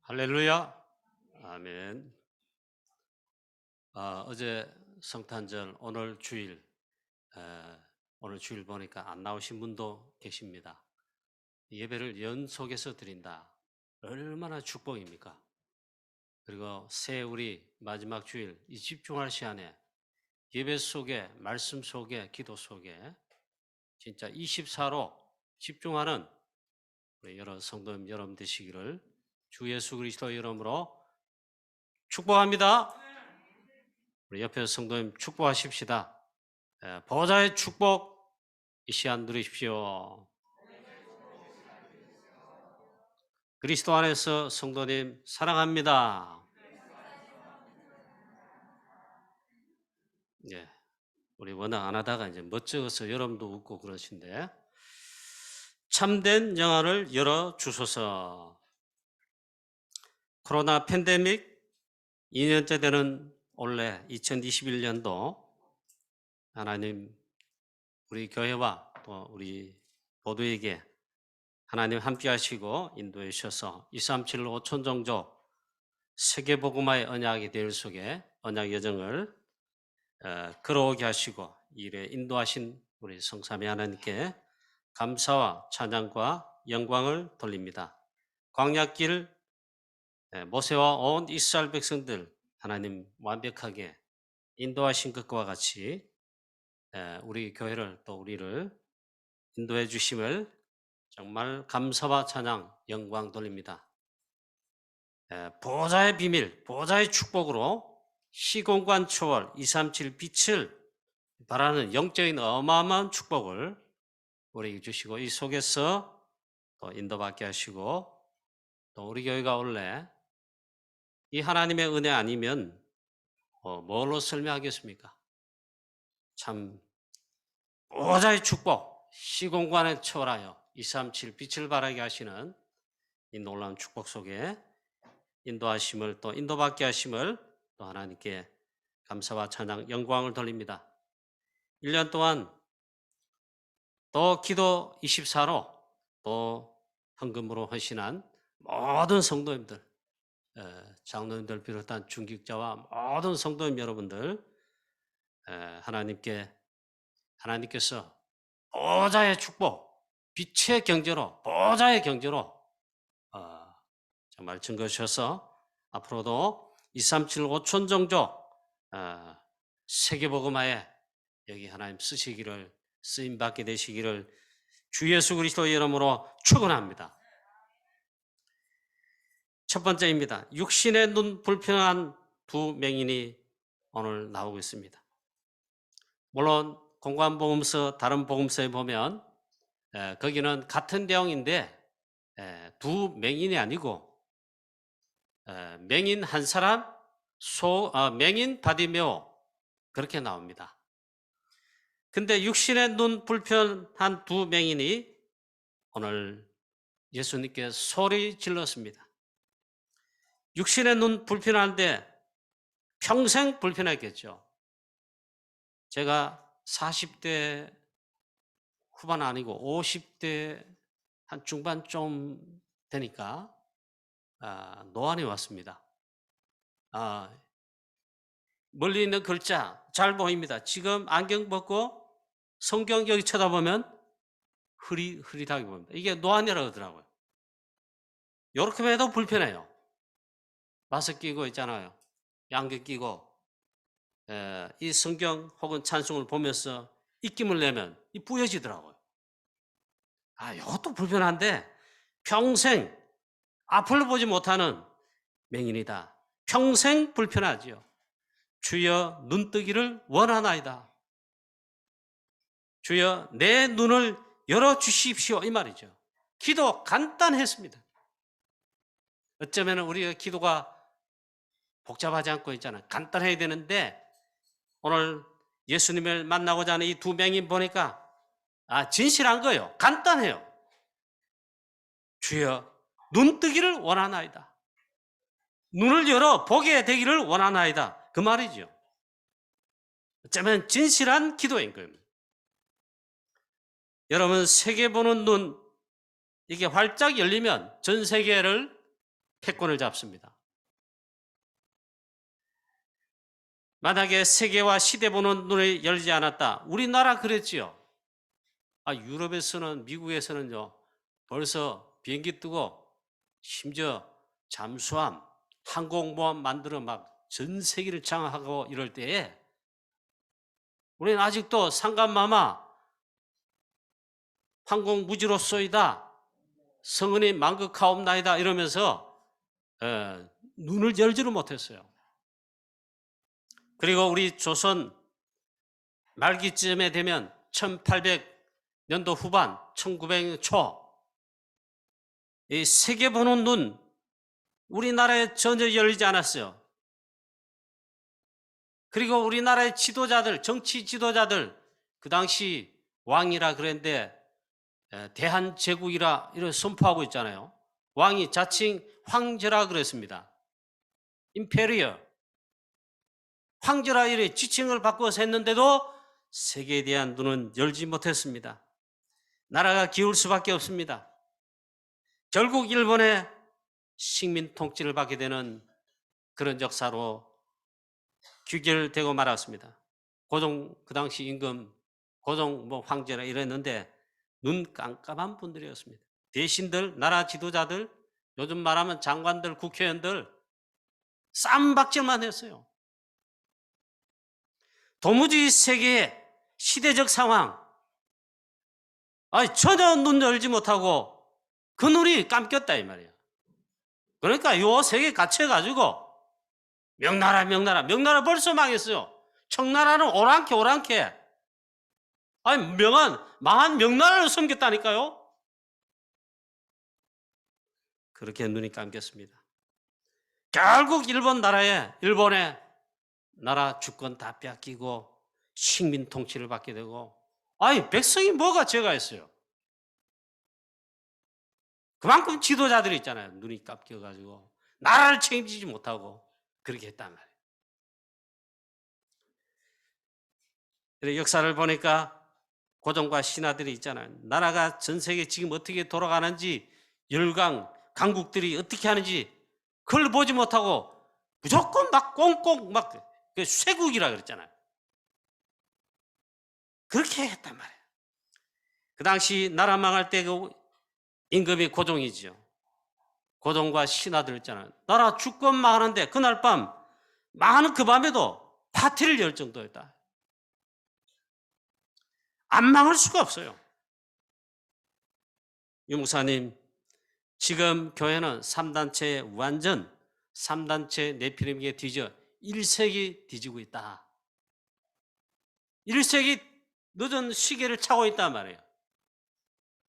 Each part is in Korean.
할렐루야. 아멘. 어제 성탄절, 오늘 주일, 오늘 주일 보니까 안 나오신 분도 계십니다. 예배를 연속해서 드린다. 얼마나 축복입니까? 그리고 새 우리 마지막 주일, 이 집중할 시간에 예배 속에, 말씀 속에, 기도 속에 진짜 24로 집중하는 우리 여러 성도님 여러분 되시기를 주 예수 그리스도 이름으로 축복합니다. 우리 옆에 성도님 축복하십시다. 보좌의 축복 이 시간 누리십시오. 그리스도 안에서 성도님 사랑합니다. 예, 우리 워낙 안 하다가 이제 멋쩍어서 여러분도 웃고 그러신데 참된 영화를 열어 주소서. 코로나 팬데믹 2년째 되는 올해 2021년도 하나님 우리 교회와 또 우리 모두에게 하나님 함께 하시고 인도해 주셔서 237 5천종족 세계복음화의 언약의 대열 속에 언약 여정을 걸어오게 하시고 이래 인도하신 우리 성삼위 하나님께 감사와 찬양과 영광을 돌립니다. 광야길 모세와 온 이스라엘 백성들 하나님 완벽하게 인도하신 것과 같이 우리 교회를 또 우리를 인도해 주심을 정말 감사와 찬양, 영광 돌립니다. 보좌의 비밀, 보좌의 축복으로 시공간 초월 237 빛을 바라는 영적인 어마어마한 축복을 우리에게 주시고 이 속에서 또 인도받게 하시고 또 우리 교회가 원래 이 하나님의 은혜 아니면 뭘로 설명하겠습니까? 참 보좌의 축복, 시공간에 초월하여 237 빛을 발하게 하시는 이 놀라운 축복 속에 인도하심을 또 인도받게 하심을 또 하나님께 감사와 찬양, 영광을 돌립니다. 1년 동안 또 기도 24로 또 헌금으로 헌신한 모든 성도님들, 장로님들 비롯한 중직자와 모든 성도님 여러분들 하나님께서 보좌의 축복, 빛의 경제로 보좌의 경제로 정말 증거 주셔서 앞으로도 237 5천종족 세계복음화에 여기 하나님 쓰시기를 쓰임받게 되시기를 주 예수 그리스도의 이름으로 축원합니다. 첫 번째입니다. 육신의 눈 불편한 두 맹인이 오늘 나오고 있습니다. 물론 공관복음서 다른 복음서에 보면 거기는 같은 내용인데 두 맹인이 아니고 맹인 한 사람, 맹인 바디메오 그렇게 나옵니다. 근데 육신의 눈 불편한 두 맹인이 오늘 예수님께 소리 질렀습니다. 육신의 눈 불편한데 평생 불편했겠죠. 제가 40대 후반 아니고 50대 한 중반 좀 되니까 노안이 왔습니다. 멀리 있는 글자 잘 보입니다. 지금 안경 벗고 성경 여기 쳐다보면 흐릿하게 보입니다. 이게 노안이라고 하더라고요. 이렇게 해도 불편해요. 마스크 끼고 있잖아요. 안경 끼고 이 성경 혹은 찬송을 보면서 입김을 내면 이 부여지더라고요. 이것도 불편한데 평생 앞을 보지 못하는 맹인이다. 평생 불편하지요. 주여 눈뜨기를 원하나이다. 주여 내 눈을 열어주십시오. 이 말이죠. 기도 간단했습니다. 어쩌면 우리가 기도가 복잡하지 않고 있잖아요. 간단해야 되는데 오늘 예수님을 만나고자 하는 이 두 맹인 보니까 진실한 거예요. 간단해요. 주여 눈뜨기를 원하나이다. 눈을 열어 보게 되기를 원하나이다. 그 말이죠. 어쩌면 진실한 기도인 거예요. 여러분 세계 보는 눈 이게 활짝 열리면 전 세계를 패권을 잡습니다. 만약에 세계와 시대 보는 눈을 열지 않았다. 우리나라 그랬지요. 유럽에서는, 미국에서는요, 벌써 비행기 뜨고 심지어 잠수함, 항공모함 만들어 막 전 세계를 장악하고 이럴 때에 우리는 아직도 상감마마 항공무지로소이다, 성은이 만극하옵나이다 이러면서 눈을 열지를 못했어요. 그리고 우리 조선 말기쯤에 되면 1800년도 후반, 1900년 초, 이 세계 보는 눈, 우리나라에 전혀 열리지 않았어요. 그리고 우리나라의 지도자들, 정치 지도자들, 그 당시 왕이라 그랬는데 대한제국이라 이런 선포하고 있잖아요. 왕이 자칭 황제라 그랬습니다. 임페리어. 황제라 이래 지칭을 바꿔서 했는데도 세계에 대한 눈은 열지 못했습니다. 나라가 기울 수밖에 없습니다. 결국 일본의 식민 통치를 받게 되는 그런 역사로 귀결되고 말았습니다. 고종, 그 당시 임금 고종 황제라 이랬는데 눈 깜깜한 분들이었습니다. 대신들, 나라 지도자들, 요즘 말하면 장관들, 국회의원들 쌈박질만 했어요. 도무지 세계의 시대적 상황, 전혀 눈 열지 못하고 그 눈이 감겼다 이 말이야. 그러니까 요 세계 갇혀가지고 명나라 벌써 망했어요. 청나라는 오랑캐. 망한 명나라를 섬겼다니까요. 그렇게 눈이 감겼습니다. 결국 일본의 나라 주권 다 뺏기고 식민 통치를 받게 되고, 백성이 뭐가 죄가 있어요? 그만큼 지도자들이 있잖아요. 눈이 감겨가지고 나라를 책임지지 못하고 그렇게 했단 말이에요. 역사를 보니까 고종과 신하들이 있잖아요. 나라가 전 세계 지금 어떻게 돌아가는지, 열강, 강국들이 어떻게 하는지 그걸 보지 못하고 무조건 막 꽁꽁 막 쇠국이라 그랬잖아요. 그렇게 했단 말이에요. 그 당시 나라 망할 때 그 임금이 고종이죠. 고종과 신하들 있잖아요. 나라 주권 망하는데 그날 밤 망하는 그 밤에도 파티를 열 정도였다. 안 망할 수가 없어요. 유 목사님, 지금 교회는 3단체 완전 3단체 네피림에게 뒤져 1세기 뒤지고 있다. 1세기 늦은 시계를 차고 있단 말이에요.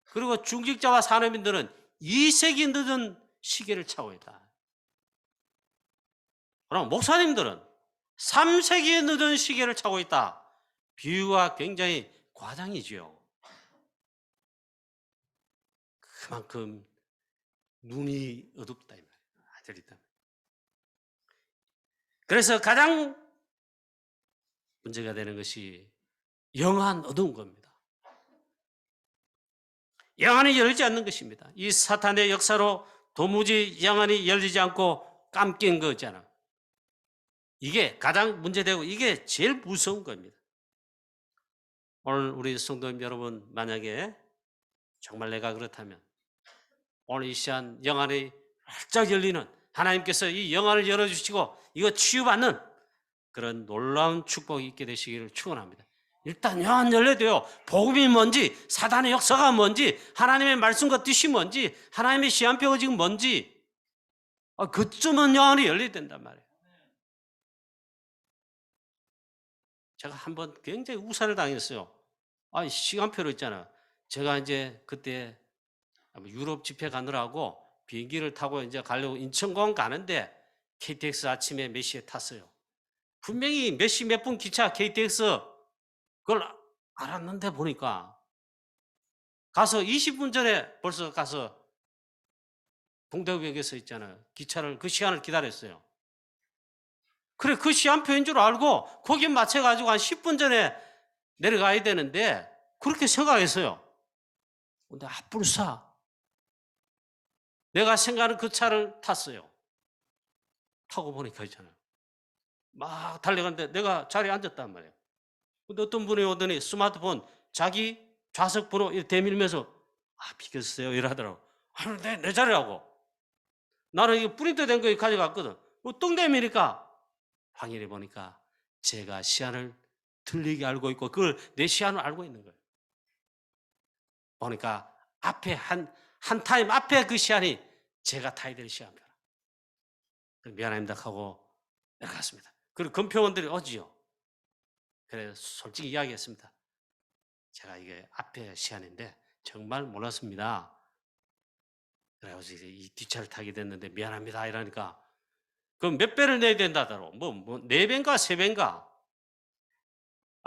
그리고 중직자와 산업인들은 2세기 늦은 시계를 차고 있다. 그럼 목사님들은 3세기 늦은 시계를 차고 있다. 비유가 굉장히 과장이지요. 그만큼 눈이 어둡다 이 말이에요. 그래서 가장 문제가 되는 것이 영안 어두운 겁니다. 영안이 열리지 않는 것입니다. 이 사탄의 역사로 도무지 영안이 열리지 않고 감긴 거잖아. 이게 가장 문제되고 이게 제일 무서운 겁니다. 오늘 우리 성도님 여러분, 만약에 정말 내가 그렇다면 오늘 이 시간 영안이 활짝 열리는, 하나님께서 이 영안을 열어주시고 이거 치유받는 그런 놀라운 축복이 있게 되시기를 축원합니다. 일단 영안 열려야 돼요. 복음이 뭔지, 사단의 역사가 뭔지, 하나님의 말씀과 뜻이 뭔지, 하나님의 시한표가 지금 뭔지, 그쯤은 영안이 열려야 된단 말이에요. 제가 한번 굉장히 우살을 당했어요. 시간표로 있잖아. 제가 이제 그때 유럽 집회 가느라고 비행기를 타고 이제 가려고 인천공항 가는데 KTX 아침에 몇 시에 탔어요. 분명히 몇 시 몇 분 기차 KTX 그걸 알았는데 보니까 가서 20분 전에 벌써 가서 동대구역에서 있잖아요. 기차를 그 시간을 기다렸어요. 그래, 그 시간표인 줄 알고 거기에 맞춰가지고 한 10분 전에 내려가야 되는데 그렇게 생각했어요. 근데 불사 내가 생각하는 그 차를 탔어요. 타고 보니까 있잖아요. 막 달려가는데 내가 자리에 앉았단 말이에요. 근데 어떤 분이 오더니 스마트폰 자기 좌석 번호 이렇게 대밀면서 비켰어요 이러더라고. 내 자리라고. 나는 이거 프린트 된 거 가져갔거든. 뚱 대미니까 확인해 보니까 제가 시안을 틀리게 알고 있고 그걸 내 시안을 알고 있는 거예요. 보니까 앞에 한 타임 앞에 그 시안이 제가 타야 될 시안이라. 미안합니다 하고 내려갔습니다. 그리고 검표원들이 오지요. 그래서 솔직히 이야기했습니다. 제가 이게 앞에 시안인데 정말 몰랐습니다. 그래서 이 뒷차를 타게 됐는데 미안합니다 이러니까 그럼 몇 배를 내야 된다더라고. 뭐 4배인가 3배인가.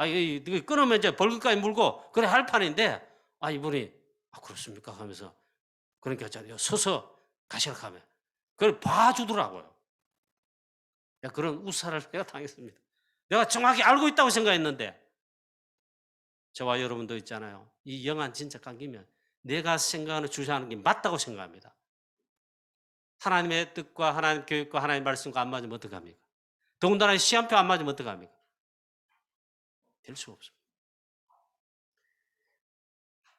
이거 끊으면 이제 벌금까지 물고 그래 할 판인데 이분이 그렇습니까 하면서 그러니까 서서 가시라고 하면 그걸 봐주더라고요. 그런 우사를 내가 당했습니다. 내가 정확히 알고 있다고 생각했는데 저와 여러분도 있잖아요. 이 영안 진짜 감기면 내가 생각하는 주장하는 게 맞다고 생각합니다. 하나님의 뜻과 하나님 교육과 하나님의 말씀과 안 맞으면 어떡합니까? 더군다나 시험표 안 맞으면 어떡합니까? 될 수가 없습니다.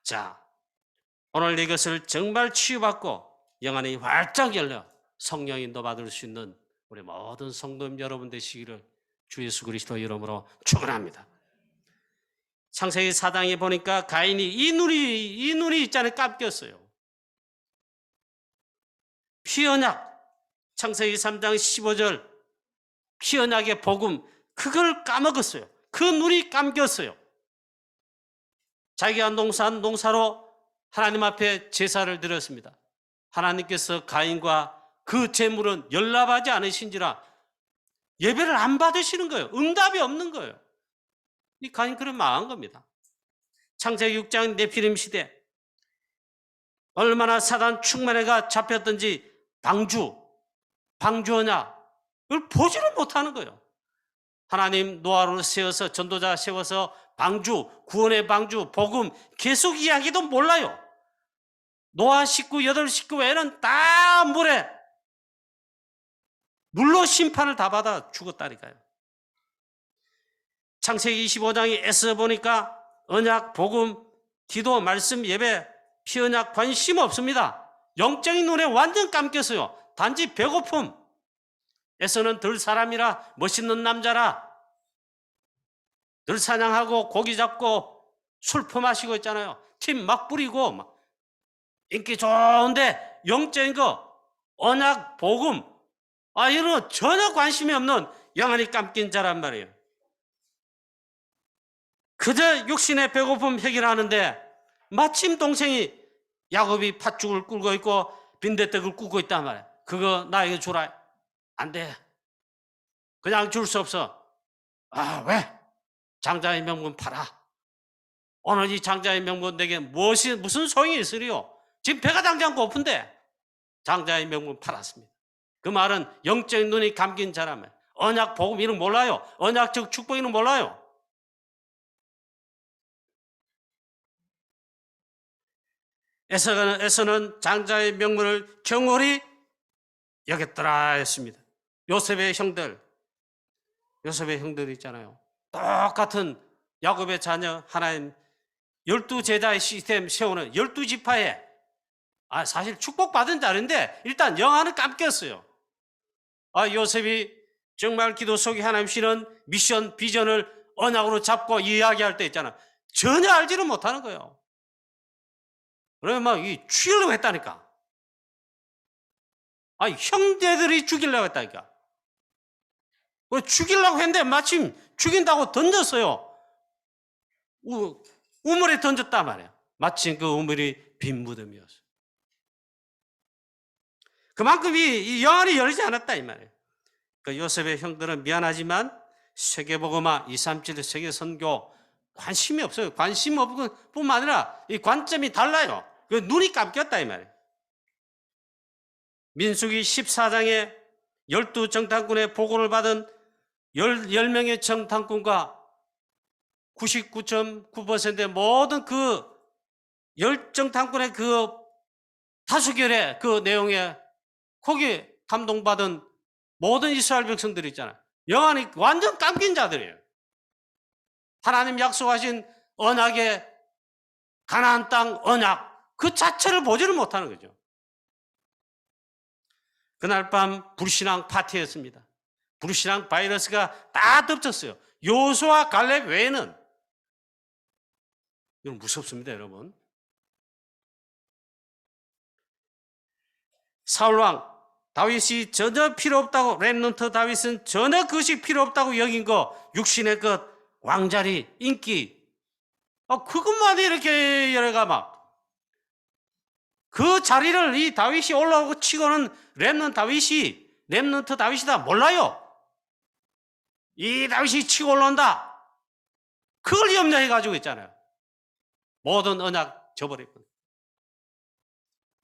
자, 오늘 이것을 정말 치유받고 영안이 활짝 열려 성령 인도 받을 수 있는 우리 모든 성도님 여러분 되시기를 주 예수 그리스도 이름으로 축원합니다. 창세기 4장에 보니까 가인이 이 눈이 있잖아요. 깜꼈어요. 피언약 창세기 3장 15절 피언약의 복음 그걸 까먹었어요. 그 눈이 감겼어요. 자기가 농사한 농사로 하나님 앞에 제사를 드렸습니다. 하나님께서 가인과 그 제물은 연락하지 않으신지라 예배를 안 받으시는 거예요. 응답이 없는 거예요. 이 가인 그런 망한 겁니다. 창세기 6장 네피림 시대 얼마나 사단 충만해가 잡혔던지 방주어냐 이걸 보지를 못하는 거예요. 하나님 노아를 세워서 전도자 세워서 구원의 방주, 복음 계속 이야기도 몰라요. 노아 식구 8식구 외에는 다 물로 심판을 다 받아 죽었다니까요. 창세기 25장에 애써 보니까 언약, 복음, 기도, 말씀, 예배, 피언약 관심 없습니다. 영적인 눈에 완전 감겼어요. 단지 배고픔. 에서는 덜 사람이라 멋있는 남자라 늘 사냥하고 고기 잡고 술 퍼마시고 있잖아요. 팀 막 부리고 막 인기 좋은데 영적인 거 언약 복음 이런 거 전혀 관심이 없는 영안이 감긴 자란 말이에요. 그저 육신의 배고픔 해결하는데 마침 동생이 야곱이 팥죽을 끓고 있고 빈대떡을 굽고 있단 말이에요. 그거 나에게 주라. 안 돼. 그냥 줄 수 없어. 왜? 장자의 명분 팔아. 오늘 이 장자의 명분 내게 무슨 소용이 있으리요? 지금 배가 당장 고픈데 장자의 명분 팔았습니다. 그 말은 영적인 눈이 감긴 사람은 언약 복음 이런 몰라요. 언약적 축복 이런 몰라요. 에서는 장자의 명분을 경홀히 여겼더라 했습니다. 요셉의 형들 있잖아요. 똑같은 야곱의 자녀 하나님 12제자의 시스템 세우는 12지파에 사실 축복받은 자인데 일단 영안은 감겼어요. 요셉이 정말 기도 속에 하나님 주시는 미션 비전을 언약으로 잡고 이야기할 때 있잖아. 전혀 알지를 못하는 거예요. 그러면 막 죽이려고 했다니까. 형제들이 죽이려고 했다니까. 죽이려고 했는데 마침 죽인다고 던졌어요. 우물에 던졌단 말이야. 마침 그 우물이 빈 무덤이었어요. 그만큼 이 영안이 열리지 않았다 이 말이에요. 그 요셉의 형들은 미안하지만 세계복음화 237 세계선교 관심이 없어요. 관심 없을 뿐만 아니라 이 관점이 달라요. 그 눈이 감겼다 이 말이에요. 민수기 14장에 12정탐꾼의 보고를 받은 10명의 정탐꾼과 99.9%의 모든 그 10정탐꾼의 그 다수결의 그 내용에 거기에 감동받은 모든 이스라엘 백성들이 있잖아요. 영안이 완전 깜긴 자들이에요. 하나님 약속하신 언약의 가나안 땅 언약 그 자체를 보지를 못하는 거죠. 그날 밤 불신앙 파티였습니다. 불신앙 바이러스가 다 덮쳤어요. 여호수아 갈렙 외에는. 이건 무섭습니다, 여러분. 사울왕 다윗이 전혀 필요 없다고, 렘넌트 다윗은 전혀 그것이 필요 없다고 여긴 거, 육신의 것, 왕자리, 인기, 그것만 이렇게 여러가 막 그 자리를 이 다윗이 올라오고 치고는 렘넌트 다윗이다 몰라요. 이 다윗이 치고 올라온다. 그걸 염려해 가지고 있잖아요. 모든 언약 저버렸거든요.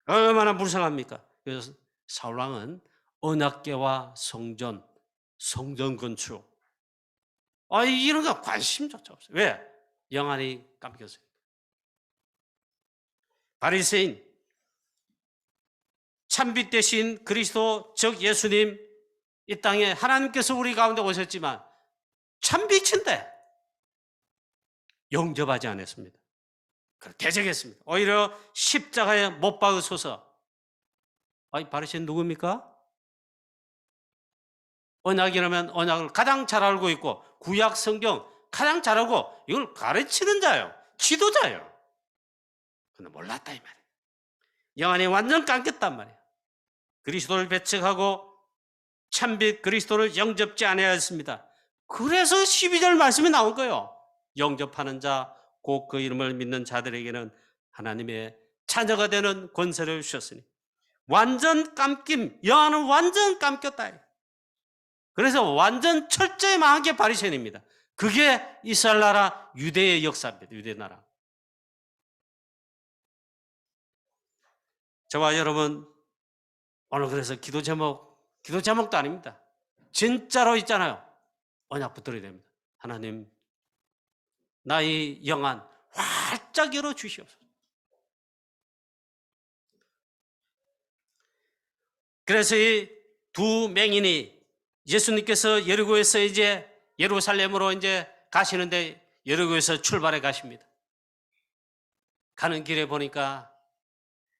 얼마나 불쌍합니까? 그래서 사울왕은 언약궤와 성전 건축 이런 거 관심조차 없어요. 왜? 영안이 감겼어요. 바리새인 참빛 대신 그리스도 즉 예수님 이 땅에 하나님께서 우리 가운데 오셨지만 참빛인데 영접하지 않았습니다. 대적했습니다. 오히려 십자가에 못 박으소서. 이 바리새인 누굽니까? 언약이라면 언약을 가장 잘 알고 있고 구약 성경 가장 잘 알고 이걸 가르치는 자예요. 지도자예요. 근데 몰랐다 이 말이에요. 영안이 완전 깎였단 말이에요. 그리스도를 배척하고 참빛 그리스도를 영접지 않아야했습니다. 그래서 12절 말씀이 나온 거예요. 영접하는 자 곧 그 이름을 믿는 자들에게는 하나님의 자녀가 되는 권세를 주셨으니 완전 감김, 영안은 완전 감겼다. 그래서 완전 철저히 망한 게 바리새인입니다. 그게 이스라엘 나라 유대의 역사입니다. 유대 나라. 저와 여러분 오늘 그래서 기도 제목도 아닙니다. 진짜로 있잖아요. 언약 붙들어야 됩니다. 하나님 나의 영안 활짝 열어 주시옵소서. 그래서 이 두 맹인이 예수님께서 여리고에서 이제 예루살렘으로 이제 가시는데 여리고에서 출발해 가십니다. 가는 길에 보니까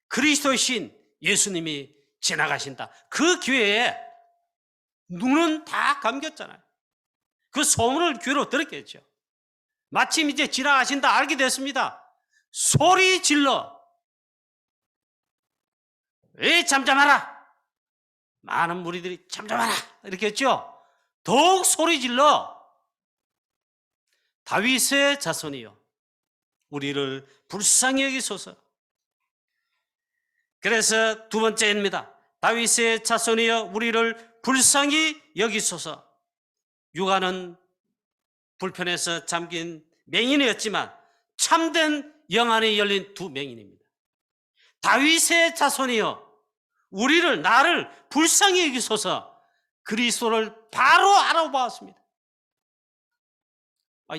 그리스도의 신 예수님이 지나가신다. 그 기회에 눈은 다 감겼잖아요. 그 소문을 귀로 들었겠죠. 마침 이제 지나가신다 알게 됐습니다. 소리 질러 잠잠하라. 많은 무리들이 잠잠하라 이렇게 했죠. 더욱 소리 질러 다윗의 자손이여 우리를 불쌍히 여기소서. 그래서 두 번째입니다. 다윗의 자손이여 우리를 불쌍히 여기소서. 육아는 불편해서 잠긴 맹인이었지만 참된 영안이 열린 두 맹인입니다. 다윗의 자손이여 나를 불쌍히 여기소서. 그리스도를 바로 알아보았습니다.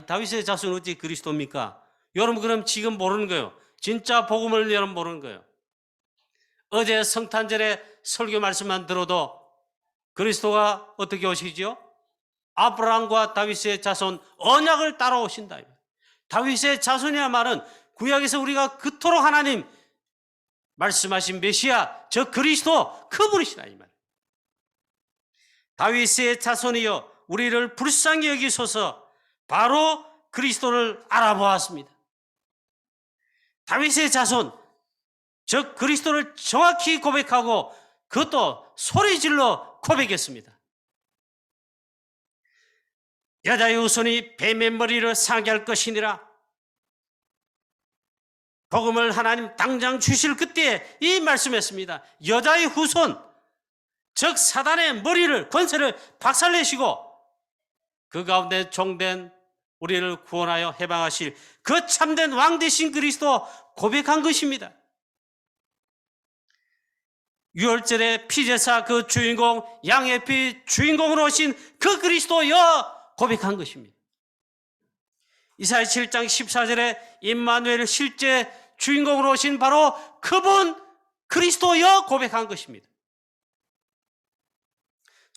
다윗의 자손은 어찌 그리스도입니까? 여러분 그럼 지금 모르는 거예요. 진짜 복음을 여러분 모르는 거예요. 어제 성탄절에 설교 말씀만 들어도 그리스도가 어떻게 오시죠? 아브라함과 다윗의 자손 언약을 따라오신다. 다윗의 자손이란 말은 구약에서 우리가 그토록 하나님 말씀하신 메시아 저 그리스도 그분이시다 이 말. 다윗의 자손이여 우리를 불쌍히 여기소서. 바로 그리스도를 알아보았습니다. 다윗의 자손 즉 그리스도를 정확히 고백하고 그것도 소리질러 고백했습니다. 여자의 후손이 뱀의 머리를 상하게 할 것이니라. 복음을 하나님 당장 주실 그때에 이 말씀했습니다. 여자의 후손 즉 사단의 머리를 권세를 박살내시고 그 가운데 종된 우리를 구원하여 해방하실 그 참된 왕 되신 그리스도 고백한 것입니다. 유월절의 피제사 그 주인공 양의 피 주인공으로 오신 그 그리스도여 고백한 것입니다. 이사야 7장 14절에 임마누엘 실제 주인공으로 오신 바로 그분 그리스도여 고백한 것입니다.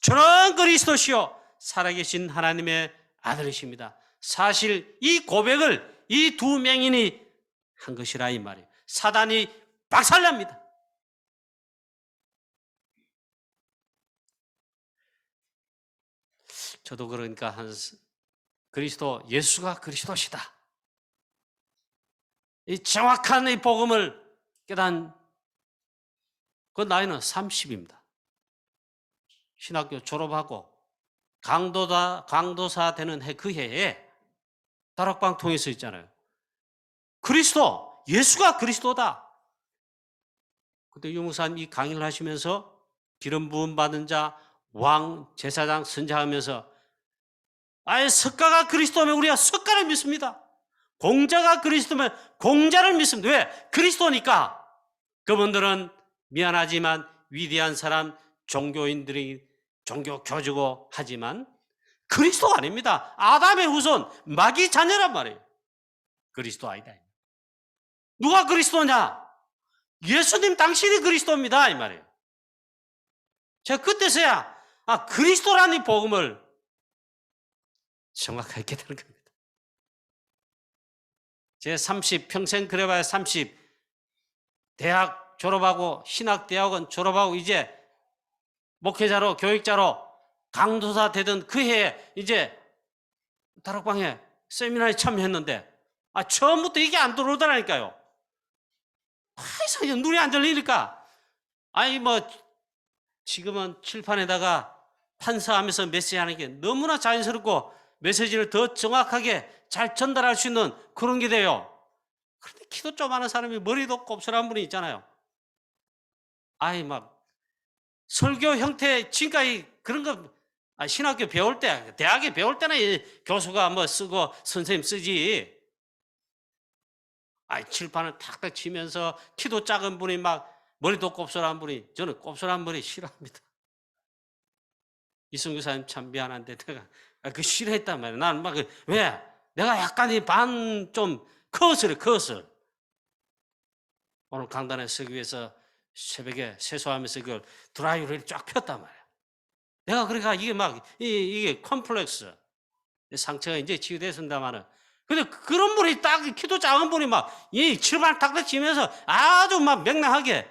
저는 그리스도시요 살아계신 하나님의 아들이십니다. 사실 이 고백을 이 두 맹인이 한 것이라 이 말이에요. 사단이 박살납니다. 저도 그러니까 그리스도 예수가 그리스도시다, 이 정확한 이 복음을 깨닫은 그 나이는 30입니다. 신학교 졸업하고 강도사 되는 그 해에 다락방 통해서 있잖아요. 그리스도, 예수가 그리스도다. 그때 유목사님 이 강의를 하시면서 기름 부음 받은 자, 왕, 제사장, 선자하면서 아예 석가가 그리스도면 우리가 석가를 믿습니다. 공자가 그리스도면 공자를 믿습니다. 왜? 그리스도니까. 그분들은 미안하지만 위대한 사람, 종교인들이 종교 교주고 하지만 그리스도가 아닙니다. 아담의 후손, 마귀 자녀란 말이에요. 그리스도 아니다. 누가 그리스도냐? 예수님 당신이 그리스도입니다 이 말이에요. 제가 그때서야 그리스도라는 복음을 정확하게 깨달은 겁니다. 제 30, 평생 그래봐야 30, 대학 졸업하고 신학대학원 졸업하고 이제 목회자로 교육자로 강도사 되던 그 해에 이제 다락방에 세미나에 참여했는데 처음부터 이게 안 들어오더라니까요. 이상하게 눈이 안 들리니까 지금은 칠판에다가 판서하면서 메시지하는 게 너무나 자연스럽고 메시지를 더 정확하게 잘 전달할 수 있는 그런 게 돼요. 그런데 키도 조그마한 사람이 머리도 곱슬한 분이 있잖아요. 설교 형태 지금까지 그런 거 신학교 배울 때, 대학에 배울 때는 교수가 쓰고 선생님 쓰지. 칠판을 탁탁 치면서 키도 작은 분이 머리도 곱슬한 분이, 저는 곱슬한 머리 싫어합니다. 이승규 사님 참 미안한데 내가 그 싫어했단 말이에요. 나는 왜? 내가 약간 좀 커슬. 오늘 강단에 서기 위해서 새벽에 세수하면서 그걸 드라이를 쫙 폈단 말이에요. 내가 그러니까 이게 컴플렉스, 상처가 이제 치유됐습니다만은, 근데 그런 분이 딱 키도 작은 분이 이 칠판 탁탁 치면서 아주 명랑하게,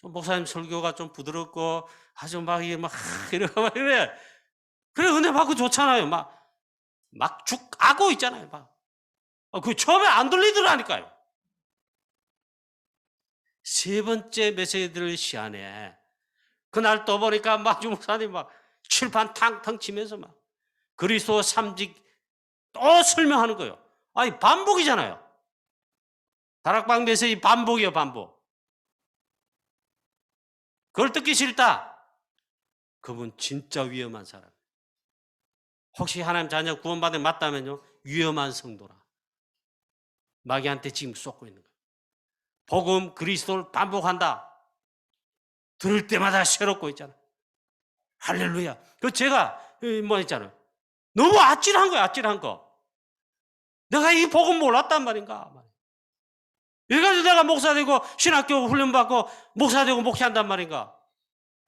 목사님 설교가 좀 부드럽고 아주 이러고 이래. 그래, 은혜 받고 좋잖아요. 죽아고 있잖아요. 그 처음에 안 들리더라니까요. 세 번째 메시지 들을 시간에 그날 또 보니까 주목사님 칠판 탕탕 치면서 그리스도 삼직 또 설명하는 거예요. 반복이잖아요. 다락방 메시지 반복이에요, 반복. 그걸 듣기 싫다. 그분 진짜 위험한 사람. 혹시 하나님 자녀 구원받은 맞다면요, 위험한 성도라. 마귀한테 지금 쏟고 있는 거예요. 복음 그리스도를 반복한다. 들을 때마다 새롭고 있잖아요. 할렐루야. 제가 있잖아요. 너무 아찔한 거야, 아찔한 거. 내가 이 복음 몰랐단 말인가. 이래가지고 내가 목사 되고 신학교 훈련 받고 목사 되고 목회한단 말인가.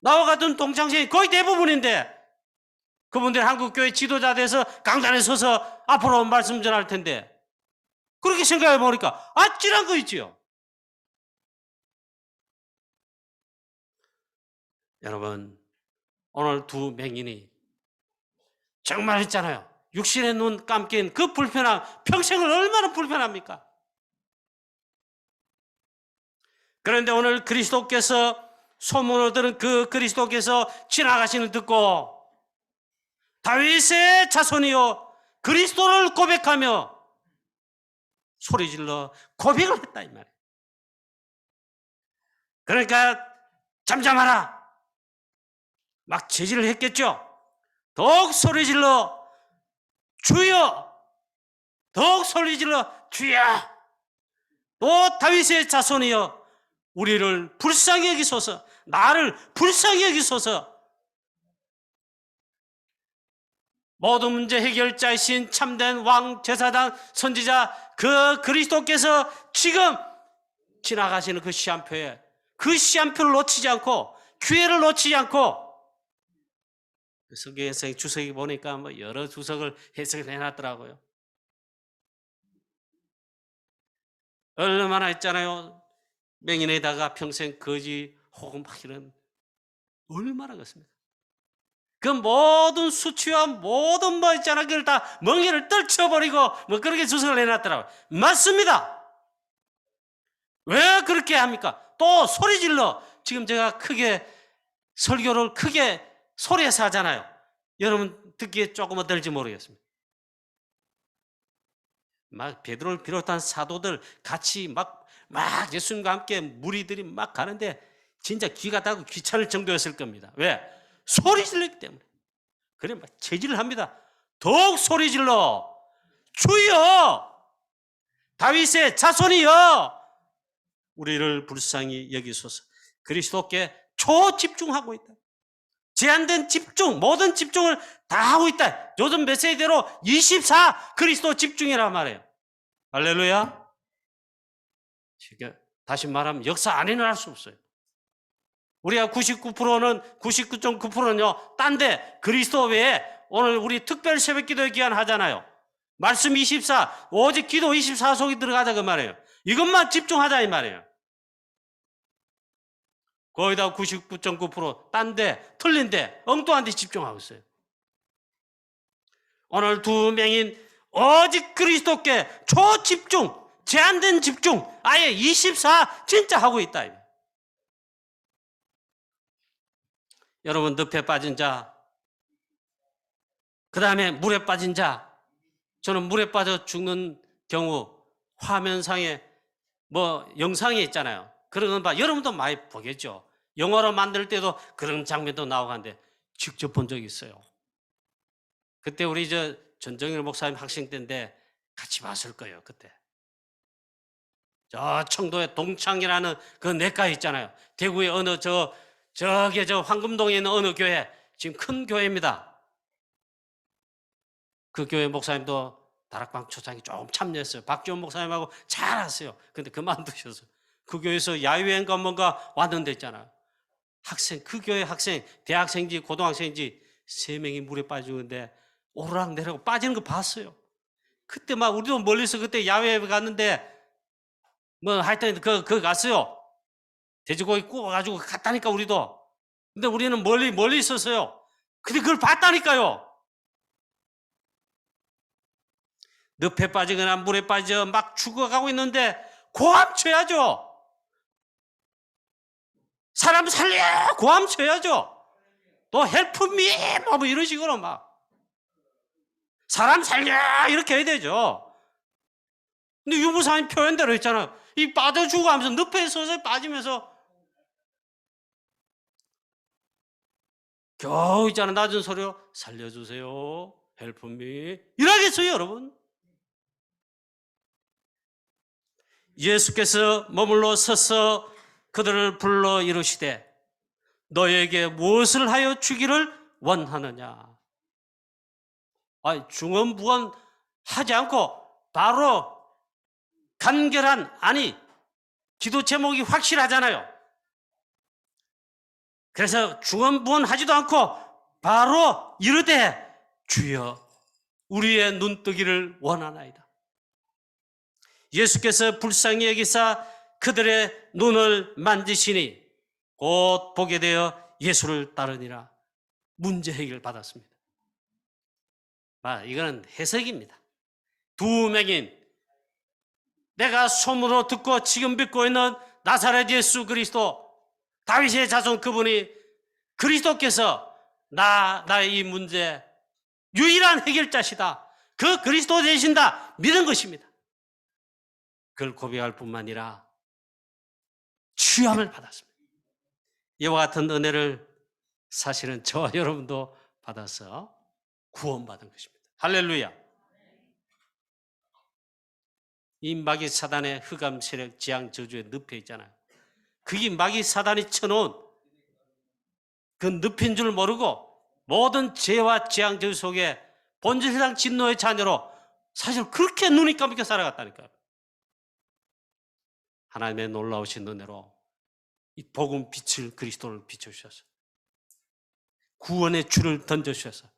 나와 같은 동창생이 거의 대부분인데 그분들 한국교회 지도자 돼서 강단에 서서 앞으로 말씀 전할 텐데 그렇게 생각해 보니까 아찔한 거 있지요. 여러분, 오늘 두 맹인이 정말 했잖아요. 육신의 눈 감긴 그 불편함, 평생을 얼마나 불편합니까? 그런데 오늘 그리스도께서, 소문을 들은 그 그리스도께서 지나가시는 듣고 다윗의 자손이요 그리스도를 고백하며 소리질러 고백을 했다 이 말이에요. 그러니까 잠잠하라 제지를 했겠죠. 더욱 소리질러 주여, 더욱 소리질러 주여, 또 다윗의 자손이여 우리를 불쌍히 여기소서, 나를 불쌍히 여기소서. 모든 문제 해결자이신 참된 왕, 제사장, 선지자 그 그리스도께서 지금 지나가시는 그 시한표에 그 시한표를 놓치지 않고 기회를 놓치지 않고 성경 주석이 보니까 뭐 여러 주석을 해석을 해놨더라고요. 얼마나 했잖아요. 맹인에다가 평생 거지 혹은 막 이런 얼마나 그렇습니까? 그 모든 수치와 모든 뭐 있잖아 그걸 다 멍에를 떨쳐버리고 뭐 그렇게 주석을 해놨더라고요. 맞습니다. 왜 그렇게 합니까? 또 소리 질러. 지금 제가 크게 설교를 크게 소리에서 하잖아요. 여러분 듣기에 조금 어떨지 모르겠습니다. 막 베드로를 비롯한 사도들 같이 막 예수님과 함께 무리들이 막 가는데 진짜 귀가 닫고 귀찮을 정도였을 겁니다. 왜? 소리 질렀기 때문에. 그래 막 제지를 합니다. 더욱 소리 질러. 주여! 다윗의 자손이여! 우리를 불쌍히 여기소서. 그리스도께 초집중하고 있다. 제한된 집중, 모든 집중을 다 하고 있다. 요즘 메시지대로 24 그리스도 집중이란 말이에요. 할렐루야. 다시 말하면 역사 안 일어날 수 없어요. 우리가 99%는 99.9%는요. 딴데 그리스도 외에 오늘 우리 특별 새벽 기도회 기간 하잖아요. 말씀 24, 오직 기도 24 속에 들어가자 그 말이에요. 이것만 집중하자 이 말이에요. 거의 다 99.9% 딴데 틀린데 엉뚱한 데 집중하고 있어요. 오늘 두 명인 오직 그리스도께 초집중, 제한된 집중, 아예 24 진짜 하고 있다. 여러분 늪에 빠진 자, 그 다음에 물에 빠진 자, 저는 물에 빠져 죽는 경우 화면상에 뭐 영상이 있잖아요. 그런 건 여러분도 많이 보겠죠. 영화로 만들 때도 그런 장면도 나오고 하는데 직접 본 적이 있어요. 그때 우리 전정일 목사님 학생 때인데 같이 봤을 거예요. 그때 저 청도에 동창이라는 그 내과 있잖아요. 대구의 어느 저기 황금동에 있는 어느 교회, 지금 큰 교회입니다. 그 교회 목사님도 다락방 초창기 조금 참여했어요. 박지원 목사님하고 잘 아세요. 근데 그만두셔서 그 교회에서 야유회인가 뭔가 왔는데 있잖아요. 학생, 그 교회 학생, 대학생인지 고등학생인지 3명이 물에 빠지는데 오르락 내리고 빠지는 거 봤어요. 그때 막 우리도 멀리서 그때 야외에 갔는데 뭐 하여튼 그 갔어요. 돼지고기 구워가지고 갔다니까 우리도. 근데 우리는 멀리 있었어요. 근데 그걸 봤다니까요. 늪에 빠지거나 물에 빠져 막 죽어가고 있는데 고함 쳐야죠. 사람 살려 고함 쳐야죠. 또 헬프 미 뭐 이런 식으로 막 사람 살려 이렇게 해야 되죠. 근데 유무사님 표현대로 했잖아요. 이 빠져 죽어 하면서 늪에 서서 빠지면서 겨우 있잖아 낮은 소리로 살려주세요. 헬프 미 이러겠어요 여러분. 예수께서 머물러 서서 그들을 불러 이르시되 너에게 무엇을 하여 주기를 원하느냐. 중언부언 하지 않고 바로 간결한 기도 제목이 확실하잖아요. 그래서 중언부언 하지도 않고 바로 이르되 주여 우리의 눈뜨기를 원하나이다. 예수께서 불쌍히 여기사 그들의 눈을 만지시니 곧 보게 되어 예수를 따르니라. 문제 해결 받았습니다. 이거는 해석입니다. 두 명인 내가 소문으로 듣고 지금 믿고 있는 나사렛 예수 그리스도 다윗의 자손 그분이 그리스도께서 나의 이 문제 유일한 해결자시다. 그 그리스도 되신다 믿은 것입니다. 그걸 고백할 뿐만 아니라 취함을 받았습니다. 이와 같은 은혜를 사실은 저와 여러분도 받아서 구원받은 것입니다. 할렐루야. 이 마귀 사단의 흑암 세력 지향 저주의 늪에 있잖아요. 그게 마귀 사단이 쳐놓은 그 늪인 줄 모르고 모든 죄와 지향 저주 속에 본질상 진노의 자녀로 사실 그렇게 눈이 감겨 살아갔다니까요. 하나님의 놀라우신 은혜로 이 복음 빛을 그리스도를 비춰주셔서 구원의 줄을 던져주셔서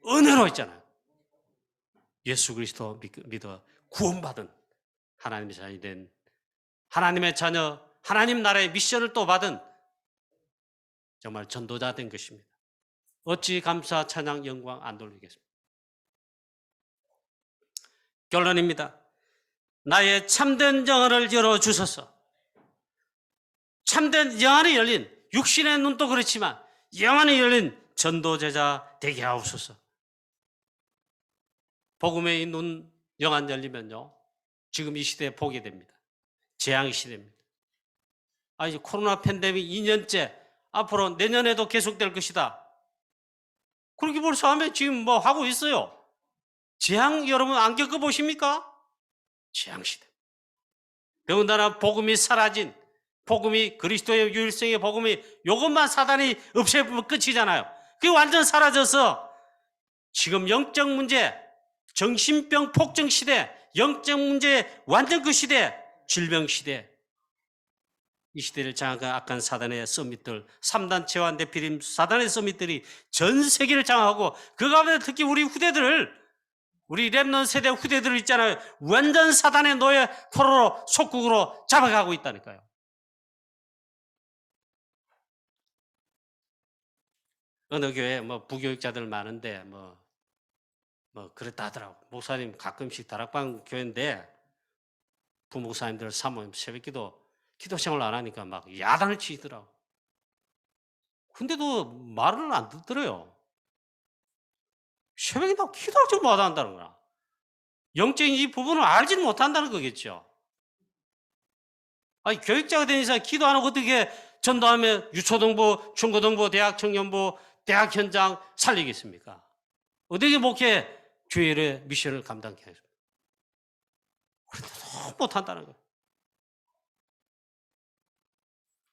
은혜로 있잖아요. 예수 그리스도 믿어 구원받은 하나님의 자녀이 된 하나님의 자녀, 하나님 나라의 미션을 또 받은 정말 전도자 된 것입니다. 어찌 감사 찬양 영광 안 돌리겠습니까? 결론입니다. 나의 참된 영혼을 열어주소서. 참된 영안이 열린 육신의 눈도 그렇지만 영안이 열린 전도제자 되게 하옵소서. 복음의 이 눈 영안 열리면요, 지금 이 시대에 보게 됩니다. 재앙 시대입니다. 이제 코로나 팬데믹 2년째 앞으로 내년에도 계속될 것이다. 그렇게 벌써 하면 지금 뭐 하고 있어요. 재앙 여러분 안 겪어보십니까? 재앙 시대. 더군다나 복음이 사라진, 복음이 그리스도의 유일성의 복음이 이것만 사단이 없애면 끝이잖아요. 그게 완전 사라져서 지금 영적 문제, 정신병 폭증 시대, 영적 문제 완전 그 시대, 질병 시대, 이 시대를 장악한 악한 사단의 서밋들, 3단체와 네피림 사단의 서밋들이 전 세계를 장악하고 그 가운데 특히 우리 후대들을, 우리 랩넌 세대 후대들 있잖아요. 완전 사단의 노예 포로로 속국으로 잡아가고 있다니까요. 어느 교회 뭐 부교육자들 많은데 뭐 그랬다 하더라고. 목사님 가끔씩 다락방 교회인데 부목사님들 사모님 새벽기도 기도 생활 안 하니까 막 야단을 치더라고. 근데도 말을 안 듣더래요. 새벽에 나 기도하지 못한다는 거야. 영적인 이 부분을 알지는 못한다는 거겠죠. 교육자가 된 이상 기도 안 하고 어떻게 전도하면 유초등부, 중고등부, 대학 청년부, 대학 현장 살리겠습니까? 어떻게 목회 교회의 미션을 감당하겠습니까? 그런데 너무 못한다는 거예요.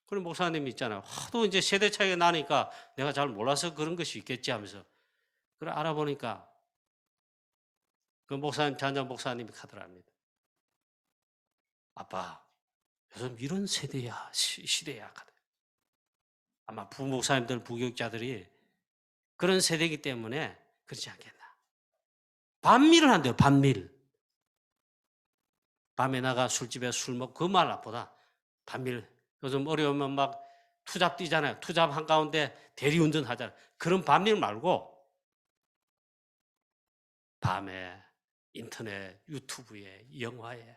그런 목사님이 있잖아요. 하도 이제 세대 차이가 나니까 내가 잘 몰라서 그런 것이 있겠지 하면서. 그래 알아보니까 그 목사님, 전자 목사님이 하더랍니다. 아빠, 요즘 이런 세대야, 시대야. 아마 부목사님들, 부교육자들이 그런 세대이기 때문에 그렇지 않겠나. 반밀을 한대요, 반밀. 밤에 나가 술집에 술 먹고 그 말보다 반밀. 요즘 어려우면 막 투잡 뛰잖아요. 투잡 한가운데 대리운전 하잖아요. 그런 반밀 말고 밤에 인터넷, 유튜브에, 영화에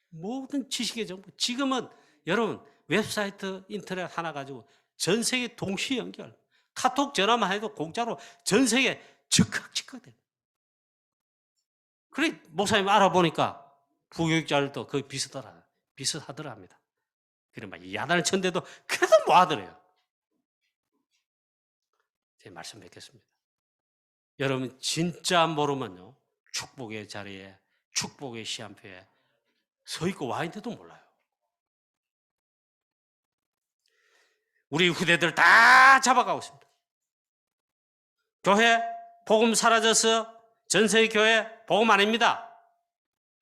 모든 지식의 정보. 지금은 여러분 웹사이트, 인터넷 하나 가지고 전 세계 동시 연결. 카톡 전화만 해도 공짜로 전 세계 즉각 돼요. 그래 목사님 알아보니까 부교육자들도 거의 비슷하더라 합니다. 그래 막 야단을 쳤는데도 그래도 뭐 하더래요. 제 말씀 뵙겠습니다. 여러분 진짜 모르면요, 축복의 자리에, 축복의 시한표에 서 있고 와 있는데도 몰라요. 우리 후대들 다 잡아가고 있습니다. 교회 복음 사라져서 전세의 교회 복음 아닙니다.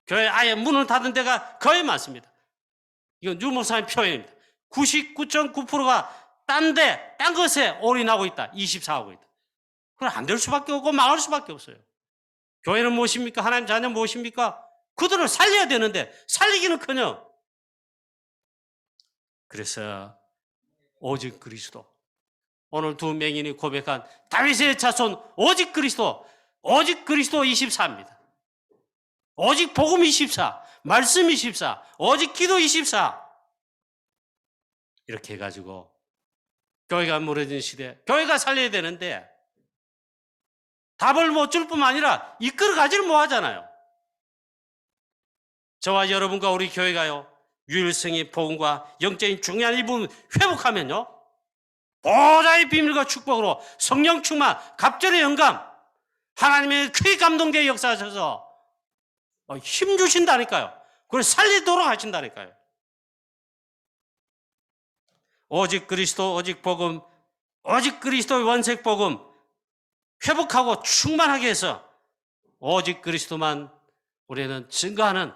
교회 아예 문을 닫은 데가 거의 많습니다. 이건 유 목사님 표현입니다. 99.9%가 딴 것에 올인하고 있다. 24하고 있다. 그럼 안 될 수밖에 없고 망할 수밖에 없어요. 교회는 무엇입니까? 하나님 자녀 무엇입니까? 그들을 살려야 되는데 살리기는커녕. 그래서 오직 그리스도. 오늘 두 맹인이 고백한 다윗의 자손 오직 그리스도 24입니다. 오직 복음 24, 말씀 24, 오직 기도 24. 이렇게 해가지고 교회가 무너진 시대, 교회가 살려야 되는데 답을 못 줄 뿐만 아니라 이끌어가지를 못하잖아요. 저와 여러분과 우리 교회가요, 유일성의 복음과 영적인 중요한 일부분 회복하면요, 보좌의 비밀과 축복으로 성령 충만, 갑절의 영감, 하나님의 크게 감동되어 역사하셔서 힘 주신다니까요. 그걸 살리도록 하신다니까요. 오직 그리스도, 오직 복음, 오직 그리스도의 원색 복음 회복하고 충만하게 해서 오직 그리스도만 우리는 증거하는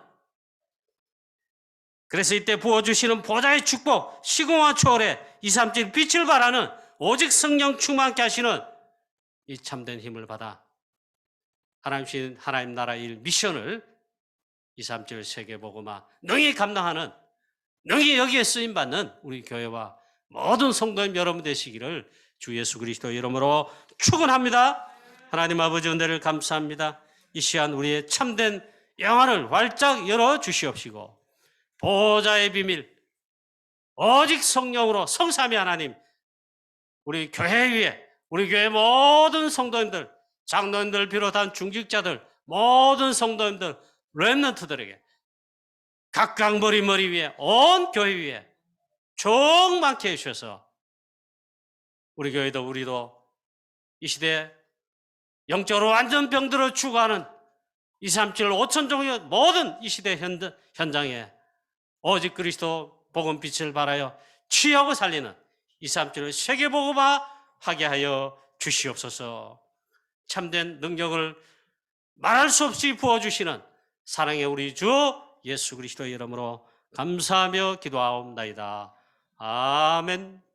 그래서 이때 부어주시는 보좌의 축복, 시공화 초월에 237 빛을 발하는 오직 성령 충만케 하시는 이 참된 힘을 받아 하나님 나라 일 미션을 237 세계복음화 능히 감당하는, 능히 여기에 쓰임받는 우리 교회와 모든 성도님 여러분 되시기를 주 예수 그리스도 이름으로 축원합니다. 하나님 아버지 은혜를 감사합니다. 이 시간 우리의 참된 영안을 활짝 열어 주시옵시고 보호자의 비밀, 오직 성령으로 성삼위 하나님, 우리 교회 위에, 우리 교회 모든 성도님들, 장로님들 비롯한 중직자들, 모든 성도님들, 렘넌트들에게 각각 머리 위에, 온 교회 위에 충만케 해주셔서 우리 교회도 우리도 이 시대에 영적으로 완전 병들어 죽어가는 237 5천 종의 모든 이 시대 현장에 오직 그리스도 복음 빛을 발하여 취하고 살리는 237을 세계복음화 하게 하여 주시옵소서. 참된 능력을 말할 수 없이 부어주시는 사랑의 우리 주 예수 그리스도의 이름으로 감사하며 기도하옵나이다. 아멘.